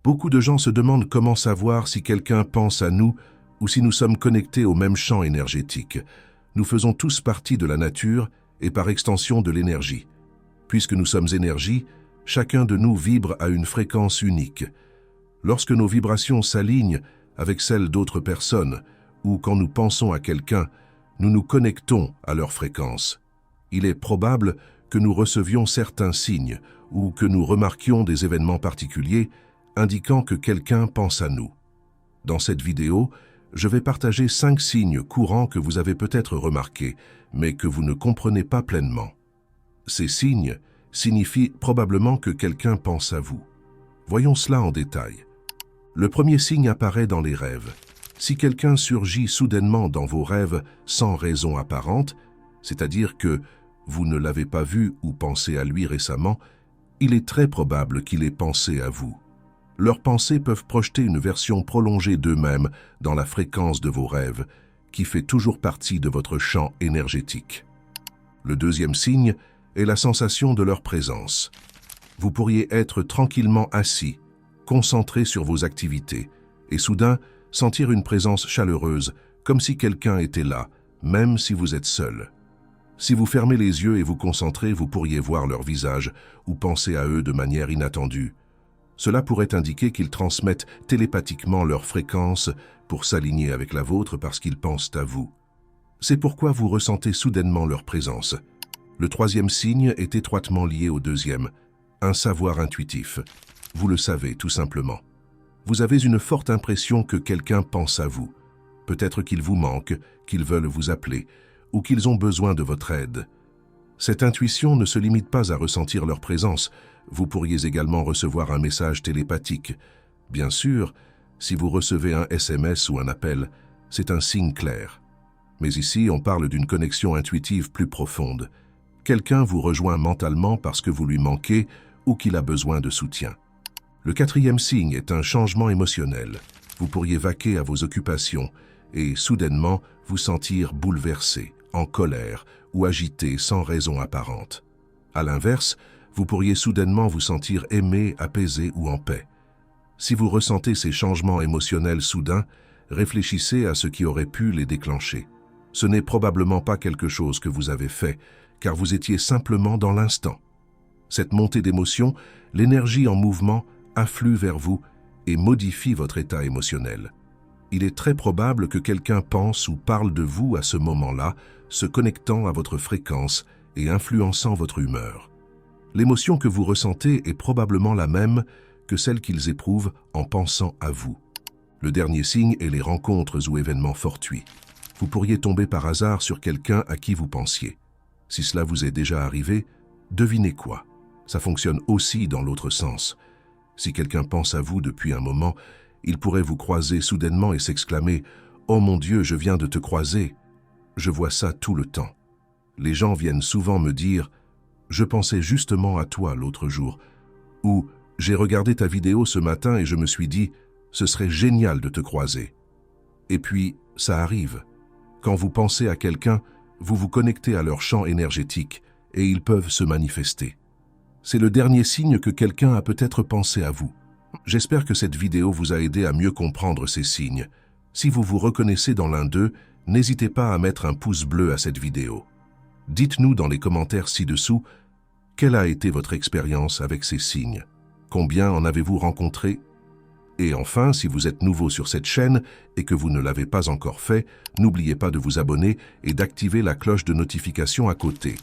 Beaucoup de gens se demandent comment savoir si quelqu'un pense à nous ou si nous sommes connectés au même champ énergétique. Nous faisons tous partie de la nature et par extension de l'énergie. Puisque nous sommes énergie, chacun de nous vibre à une fréquence unique. Lorsque nos vibrations s'alignent avec celles d'autres personnes ou quand nous pensons à quelqu'un, nous nous connectons à leur fréquence. Il est probable que nous recevions certains signes ou que nous remarquions des événements particuliers indiquant que quelqu'un pense à nous. Dans cette vidéo, je vais partager 5 signes courants que vous avez peut-être remarqués, mais que vous ne comprenez pas pleinement. Ces signes signifient probablement que quelqu'un pense à vous. Voyons cela en détail. Le premier signe apparaît dans les rêves. Si quelqu'un surgit soudainement dans vos rêves sans raison apparente, c'est-à-dire que vous ne l'avez pas vu ou pensé à lui récemment, il est très probable qu'il ait pensé à vous. Leurs pensées peuvent projeter une version prolongée d'eux-mêmes dans la fréquence de vos rêves, qui fait toujours partie de votre champ énergétique. Le deuxième signe est la sensation de leur présence. Vous pourriez être tranquillement assis, concentré sur vos activités, et soudain sentir une présence chaleureuse, comme si quelqu'un était là, même si vous êtes seul. Si vous fermez les yeux et vous concentrez, vous pourriez voir leur visage ou penser à eux de manière inattendue. Cela pourrait indiquer qu'ils transmettent télépathiquement leur fréquence pour s'aligner avec la vôtre parce qu'ils pensent à vous. C'est pourquoi vous ressentez soudainement leur présence. Le troisième signe est étroitement lié au deuxième, un savoir intuitif. Vous le savez tout simplement. Vous avez une forte impression que quelqu'un pense à vous. Peut-être qu'il vous manque, qu'ils veulent vous appeler, ou qu'ils ont besoin de votre aide. Cette intuition ne se limite pas à ressentir leur présence. Vous pourriez également recevoir un message télépathique. Bien sûr, si vous recevez un SMS ou un appel, c'est un signe clair. Mais ici, on parle d'une connexion intuitive plus profonde. Quelqu'un vous rejoint mentalement parce que vous lui manquez ou qu'il a besoin de soutien. Le quatrième signe est un changement émotionnel. Vous pourriez vaquer à vos occupations et soudainement vous sentir bouleversé, en colère ou agité sans raison apparente. À l'inverse, vous pourriez soudainement vous sentir aimé, apaisé ou en paix. Si vous ressentez ces changements émotionnels soudains, réfléchissez à ce qui aurait pu les déclencher. Ce n'est probablement pas quelque chose que vous avez fait, car vous étiez simplement dans l'instant. Cette montée d'émotion, l'énergie en mouvement, afflue vers vous et modifie votre état émotionnel. Il est très probable que quelqu'un pense ou parle de vous à ce moment-là, se connectant à votre fréquence et influençant votre humeur. L'émotion que vous ressentez est probablement la même que celle qu'ils éprouvent en pensant à vous. Le dernier signe est les rencontres ou événements fortuits. Vous pourriez tomber par hasard sur quelqu'un à qui vous pensiez. Si cela vous est déjà arrivé, devinez quoi? Ça fonctionne aussi dans l'autre sens. Si quelqu'un pense à vous depuis un moment, il pourrait vous croiser soudainement et s'exclamer « Oh mon Dieu, je viens de te croiser !» Je vois ça tout le temps. Les gens viennent souvent me dire « Je pensais justement à toi l'autre jour » ou « J'ai regardé ta vidéo ce matin et je me suis dit « Ce serait génial de te croiser ». Et puis, ça arrive. Quand vous pensez à quelqu'un, vous vous connectez à leur champ énergétique et ils peuvent se manifester. C'est le dernier signe que quelqu'un a peut-être pensé à vous. J'espère que cette vidéo vous a aidé à mieux comprendre ces signes. Si vous vous reconnaissez dans l'un d'eux, n'hésitez pas à mettre un pouce bleu à cette vidéo. Dites-nous dans les commentaires ci-dessous quelle a été votre expérience avec ces signes. Combien en avez-vous rencontré? Et enfin, si vous êtes nouveau sur cette chaîne et que vous ne l'avez pas encore fait, n'oubliez pas de vous abonner et d'activer la cloche de notification à côté.